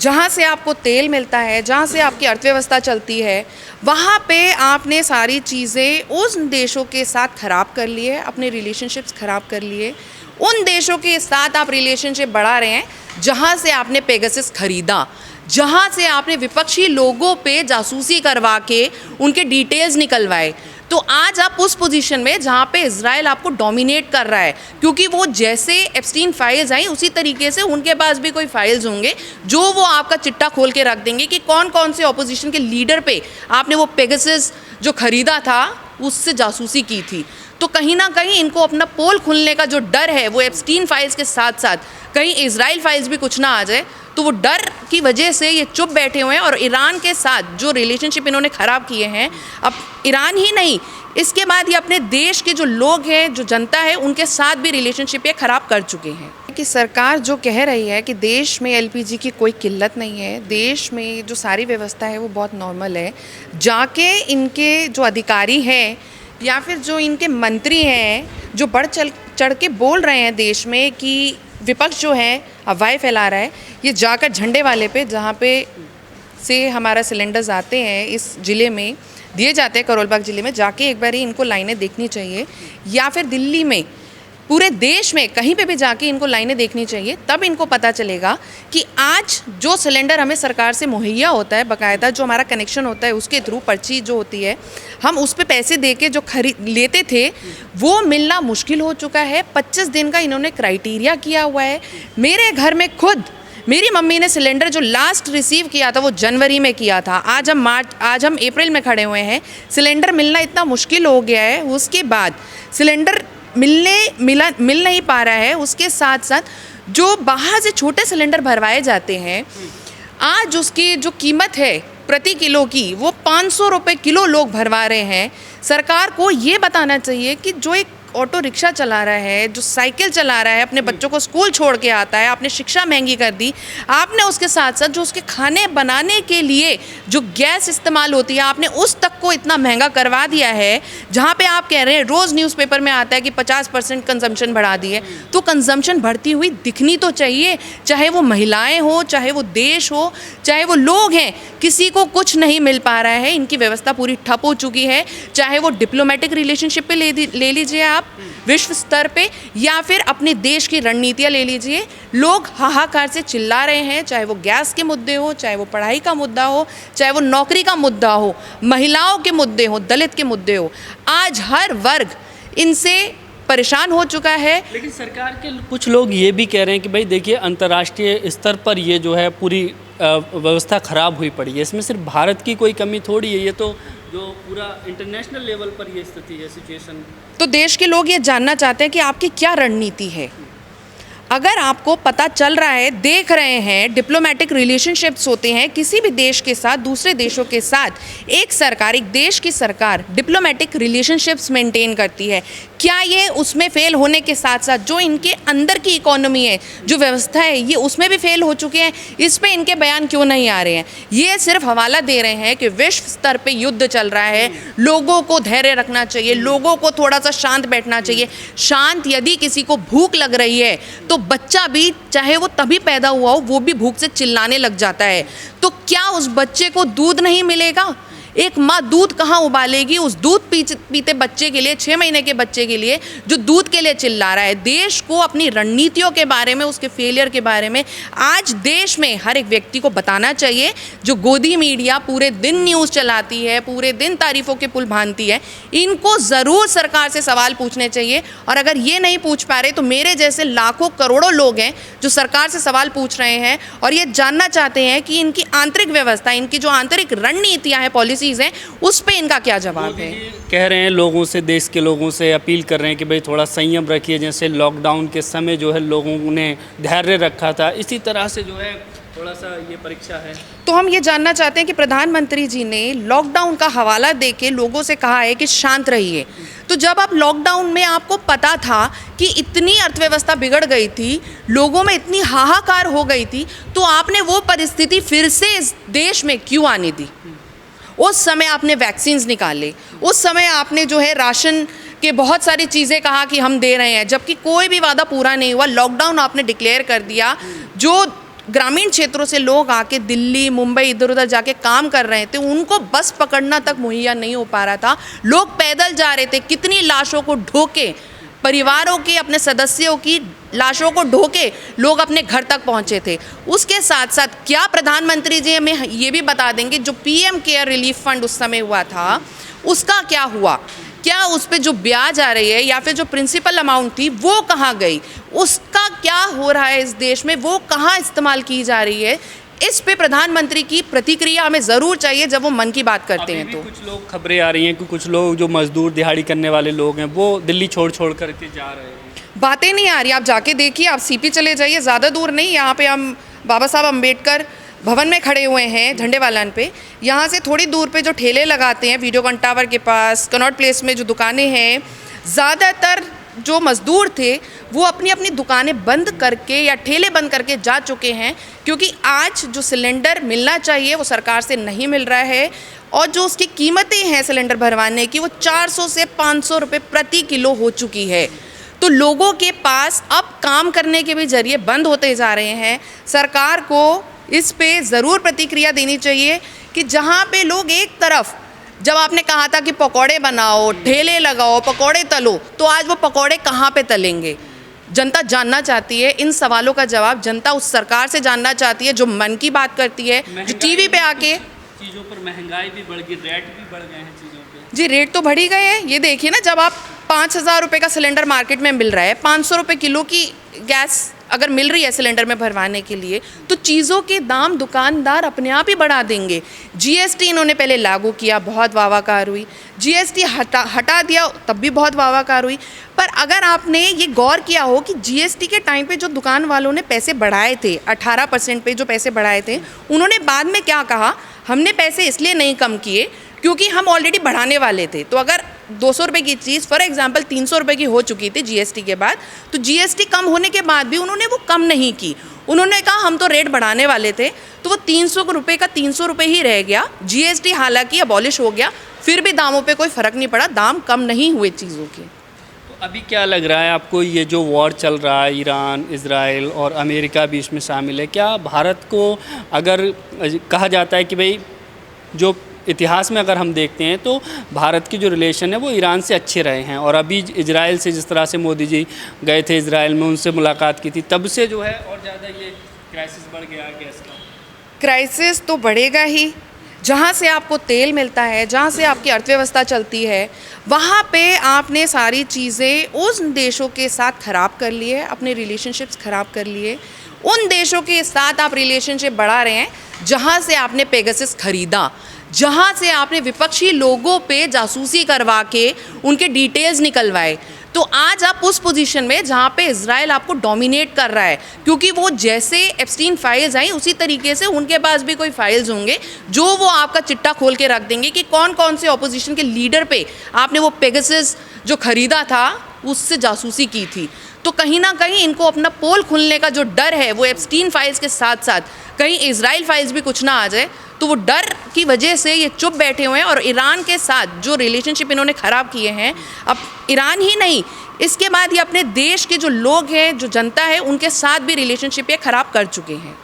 जहाँ से आपको तेल मिलता है, जहाँ से आपकी अर्थव्यवस्था चलती है, वहाँ पे आपने सारी चीज़ें उन देशों के साथ ख़राब कर ली है, अपने रिलेशनशिप्स ख़राब कर लिए। उन देशों के साथ आप रिलेशनशिप बढ़ा रहे हैं जहाँ से आपने पेगासस खरीदा, जहाँ से आपने विपक्षी लोगों पे जासूसी करवा के उनके डिटेल्स निकलवाए। तो आज आप उस पोजीशन में जहाँ पे इजराइल आपको डोमिनेट कर रहा है, क्योंकि वो जैसे एप्स्टीन फाइल्स आई उसी तरीके से उनके पास भी कोई फाइल्स होंगे जो वो आपका चिट्टा खोल के रख देंगे कि कौन कौन से ऑपोजिशन के लीडर पे आपने वो पेगासस जो खरीदा था उससे जासूसी की थी। तो कहीं ना कहीं इनको अपना पोल खुलने का जो डर है वो एप्स्टीन फाइल्स के साथ साथ कहीं इजराइल फाइल्स भी कुछ ना आ जाए, तो वो डर की वजह से ये चुप बैठे हुए हैं। और ईरान के साथ जो रिलेशनशिप इन्होंने ख़राब किए हैं, अब ईरान ही नहीं, इसके बाद ये अपने देश के जो लोग हैं, जो जनता है, उनके साथ भी रिलेशनशिप ये ख़राब कर चुके हैं। कि सरकार जो कह रही है कि देश में एलपीजी की कोई किल्लत नहीं है, देश में जो सारी व्यवस्था है वो बहुत नॉर्मल है, जाके इनके जो अधिकारी हैं या फिर जो इनके मंत्री हैं जो बढ़ चढ़ के बोल रहे हैं देश में कि विपक्ष जो है अफवाहें फैला रहा है, ये जाकर झंडे वाले पे, जहाँ पे से हमारा सिलेंडर्स आते हैं, इस ज़िले में दिए जाते हैं, करोल बाग ज़िले में, जाके एक बार ही इनको लाइनें देखनी चाहिए। या फिर दिल्ली में, पूरे देश में कहीं पे भी जाके इनको लाइनें देखनी चाहिए, तब इनको पता चलेगा कि आज जो सिलेंडर हमें सरकार से मुहैया होता है, बाकायदा जो हमारा कनेक्शन होता है उसके थ्रू पर्ची जो होती है, हम उस पे पैसे दे के जो खरीद लेते थे वो मिलना मुश्किल हो चुका है। 25 दिन का इन्होंने क्राइटेरिया किया हुआ है। मेरे घर में खुद मेरी मम्मी ने सिलेंडर जो लास्ट रिसीव किया था वो जनवरी में किया था, आज हम अप्रैल में खड़े हुए हैं। सिलेंडर मिलना इतना मुश्किल हो गया है, उसके बाद सिलेंडर मिल नहीं पा रहा है। उसके साथ साथ जो बाहर से छोटे सिलेंडर भरवाए जाते हैं, आज उसकी जो कीमत है प्रति किलो की वो 500 रुपये किलो लोग भरवा रहे हैं। सरकार को ये बताना चाहिए कि जो एक ऑटो रिक्शा चला रहा है, जो साइकिल चला रहा है, अपने बच्चों को स्कूल छोड़ के आता है, आपने शिक्षा महंगी कर दी, आपने उसके साथ साथ जो उसके खाने बनाने के लिए जो गैस इस्तेमाल होती है आपने उस तक को इतना महंगा करवा दिया है। जहाँ पे आप कह रहे हैं, रोज़ न्यूज़पेपर में आता है कि 50% कंजम्पशन बढ़ा दी है, तो कंजम्पशन बढ़ती हुई दिखनी तो चाहिए, चाहे वो महिलाएँ हो, चाहे वो देश हो, चाहे वो लोग हैं, किसी को कुछ नहीं मिल पा रहा है। इनकी व्यवस्था पूरी ठप हो चुकी है, चाहे वो डिप्लोमेटिक रिलेशनशिप पे ले लीजिए आप विश्व स्तर पे, या फिर अपने देश की रणनीतियाँ ले लीजिए। लोग हाहाकार से चिल्ला रहे हैं, चाहे वो गैस के मुद्दे हो, चाहे वो पढ़ाई का मुद्दा हो, चाहे वो नौकरी का मुद्दा हो, महिलाओं के मुद्दे हो, दलित के मुद्दे हो। आज हर वर्ग इनसे परेशान हो चुका है। लेकिन सरकार के कुछ लोग ये भी कह रहे हैं कि भाई देखिए, अंतर्राष्ट्रीय स्तर पर ये जो है पूरी व्यवस्था ख़राब हुई पड़ी है, इसमें सिर्फ भारत की कोई कमी थोड़ी है, ये तो जो पूरा इंटरनेशनल लेवल पर ये स्थिति है, सिचुएशन। तो देश के लोग ये जानना चाहते हैं कि आपकी क्या रणनीति है। अगर आपको पता चल रहा है, देख रहे हैं, डिप्लोमेटिक रिलेशनशिप्स होते हैं किसी भी देश के साथ, दूसरे देशों के साथ, एक देश की सरकार डिप्लोमेटिक रिलेशनशिप्स मेंटेन करती है, क्या ये उसमें फेल होने के साथ साथ जो इनके अंदर की इकोनॉमी है, जो व्यवस्था है, ये उसमें भी फेल हो चुके हैं? इस पे इनके बयान क्यों नहीं आ रहे हैं? ये सिर्फ हवाला दे रहे हैं कि विश्व स्तर पे युद्ध चल रहा है, लोगों को धैर्य रखना चाहिए, लोगों को थोड़ा सा शांत बैठना चाहिए। शांत, यदि किसी को भूख लग रही है तो बच्चा भी, चाहे वो तभी पैदा हुआ हो, वो भी भूख से चिल्लाने लग जाता है। तो क्या उस बच्चे को दूध नहीं मिलेगा? एक माँ दूध कहाँ उबालेगी उस दूध पीते बच्चे के लिए, 6 महीने के बच्चे के लिए जो दूध के लिए चिल्ला रहा है? देश को अपनी रणनीतियों के बारे में, उसके फेलियर के बारे में आज देश में हर एक व्यक्ति को बताना चाहिए। जो गोदी मीडिया पूरे दिन न्यूज़ चलाती है, पूरे दिन तारीफों के पुल बांधती है, इनको ज़रूर सरकार से सवाल पूछने चाहिए। और अगर ये नहीं पूछ पा रहे तो मेरे जैसे लाखों करोड़ों लोग हैं जो सरकार से सवाल पूछ रहे हैं और ये जानना चाहते हैं कि इनकी आंतरिक व्यवस्था, इनकी जो आंतरिक रणनीतियाँ हैं, पॉलिसी हैं, उस पे इनका क्या जवाब है। कह रहे हैं लोगों से, देश के लोगों से अपील कर रहे हैं कि भाई थोड़ा संयम रखिए। जैसे लॉकडाउन के समय जो है लोगों ने धैर्य रखा था, इसी तरह से जो है थोड़ा सा ये परीक्षा है। तो हम ये जानना चाहते हैं कि प्रधानमंत्री जी ने लॉकडाउन का हवाला देके लोगों से कहा है कि शांत रहिए। तो जब आप लॉकडाउन में आपको पता था कि इतनी अर्थव्यवस्था बिगड़ गई थी, लोगों में इतनी हाहाकार हो गई थी, तो आपने वो परिस्थिति फिर से इस देश में क्यों आने दी? उस समय आपने वैक्सीन्स निकाले, उस समय आपने जो है राशन के बहुत सारी चीज़ें कहा कि हम दे रहे हैं, जबकि कोई भी वादा पूरा नहीं हुआ। लॉकडाउन आपने डिक्लेयर कर दिया, जो ग्रामीण क्षेत्रों से लोग आके दिल्ली मुंबई इधर उधर जाके काम कर रहे थे, उनको बस पकड़ना तक मुहैया नहीं हो पा रहा था। लोग पैदल जा रहे थे, कितनी लाशों को ढोके, परिवारों के अपने सदस्यों की लाशों को ढोके लोग अपने घर तक पहुंचे थे। उसके साथ साथ क्या प्रधानमंत्री जी हमें ये भी बता देंगे जो पीएम केयर रिलीफ फंड उस समय हुआ था उसका क्या हुआ, क्या उस पे जो ब्याज आ रही है या फिर जो प्रिंसिपल अमाउंट थी वो कहाँ गई, उसका क्या हो रहा है इस देश में, वो कहाँ इस्तेमाल की जा रही है। इस पे प्रधानमंत्री की प्रतिक्रिया हमें ज़रूर चाहिए जब वो मन की बात करते हैं। तो कुछ लोग खबरें आ रही हैं कि कुछ लोग जो मजदूर दिहाड़ी करने वाले लोग हैं वो दिल्ली छोड़ करके जा रहे हैं। बातें नहीं आ रही, आप जाके देखिए, आप सीपी चले जाइए, ज़्यादा दूर नहीं, यहाँ पे हम बाबा साहब अम्बेडकर भवन में खड़े हुए हैं झंडे वालन पे। यहाँ से थोड़ी दूर पे जो ठेले लगाते हैं वीडियोकॉन टावर के पास, कनॉट प्लेस में जो दुकानें हैं, ज़्यादातर जो मज़दूर थे वो अपनी अपनी दुकानें बंद करके या ठेले बंद करके जा चुके हैं, क्योंकि आज जो सिलेंडर मिलना चाहिए वो सरकार से नहीं मिल रहा है और जो उसकी कीमतें हैं सिलेंडर भरवाने की वो 400 से 500 रुपये प्रति किलो हो चुकी है। तो लोगों के पास अब काम करने के भी जरिए बंद होते जा रहे हैं। सरकार को इस पे ज़रूर प्रतिक्रिया देनी चाहिए कि जहाँ पे लोग एक तरफ, जब आपने कहा था कि पकौड़े बनाओ, ठेले लगाओ, पकौड़े तलो, तो आज वो पकौड़े कहाँ पे तलेंगे। जनता जानना चाहती है, इन सवालों का जवाब जनता उस सरकार से जानना चाहती है जो मन की बात करती है, जो टीवी पे आके चीज़ों पर महंगाई भी बढ़ गई, रेट भी बढ़ गए हैं चीज़ों पे। जी रेट तो बढ़ ही गए हैं। ये देखिए ना, जब आप 5,000 रुपये का सिलेंडर मार्केट में मिल रहा है, 500 रुपये किलो की गैस अगर मिल रही है सिलेंडर में भरवाने के लिए, तो चीज़ों के दाम दुकानदार अपने आप ही बढ़ा देंगे। जीएसटी इन्होंने पहले लागू किया, बहुत वाहवाकार हुई, जीएसटी हटा दिया तब भी बहुत वाहवाकार हुई। पर अगर आपने ये गौर किया हो कि जीएसटी के टाइम पे जो दुकान वालों ने पैसे बढ़ाए थे, 18% पे जो पैसे बढ़ाए थे, उन्होंने बाद में क्या कहा, हमने पैसे इसलिए नहीं कम किए क्योंकि हम ऑलरेडी बढ़ाने वाले थे। तो अगर 200 रुपये की चीज़ फॉर एग्जांपल 300 रुपये की हो चुकी थी जीएसटी के बाद, तो जीएसटी कम होने के बाद भी उन्होंने वो कम नहीं की। उन्होंने कहा हम तो रेट बढ़ाने वाले थे, तो वो 300 रुपये का 300 रुपये ही रह गया। जीएसटी हालांकि अबॉलिश हो गया, फिर भी दामों पे कोई फ़र्क नहीं पड़ा, दाम कम नहीं हुए चीज़ों के। तो अभी क्या लग रहा है आपको, ये जो वॉर चल रहा है, ईरान, इजराइल और अमेरिका भी इसमें शामिल है, क्या भारत को, अगर कहा जाता है कि भाई जो इतिहास में अगर हम देखते हैं तो भारत की जो रिलेशन है वो ईरान से अच्छे रहे हैं, और अभी इजराइल से जिस तरह से मोदी जी गए थे इजराइल में, उनसे मुलाकात की थी, तब से जो है और ज़्यादा ये क्राइसिस बढ़ गया गैस का। क्राइसिस तो बढ़ेगा ही। जहाँ से आपको तेल मिलता है, जहाँ से आपकी अर्थव्यवस्था चलती है, वहाँ पे आपने सारी चीज़ें उन देशों के साथ ख़राब कर लिए, अपने रिलेशनशिप्स ख़राब कर लिए। उन देशों के साथ आप रिलेशनशिप बढ़ा रहे हैं जहाँ से आपने पेगासस खरीदा, जहाँ से आपने विपक्षी लोगों पे जासूसी करवा के उनके डिटेल्स निकलवाए। तो आज आप उस पोजीशन में जहाँ पे इजराइल आपको डोमिनेट कर रहा है, क्योंकि वो जैसे एप्स्टीन फाइल्स आई उसी तरीके से उनके पास भी कोई फाइल्स होंगे जो वो आपका चिट्टा खोल के रख देंगे कि कौन कौन से ऑपोजिशन के लीडर पे आपने वो पेगासस जो खरीदा था उससे जासूसी की थी। तो कहीं ना कहीं इनको अपना पोल खुलने का जो डर है वो एप्स्टीन फाइल्स के साथ साथ कहीं इजराइल फाइल्स भी कुछ ना आ जाए, तो वो डर की वजह से ये चुप बैठे हुए हैं। और ईरान के साथ जो रिलेशनशिप इन्होंने ख़राब किए हैं, अब ईरान ही नहीं, इसके बाद ये अपने देश के जो लोग हैं, जो जनता है, उनके साथ भी रिलेशनशिप ये ख़राब कर चुके हैं।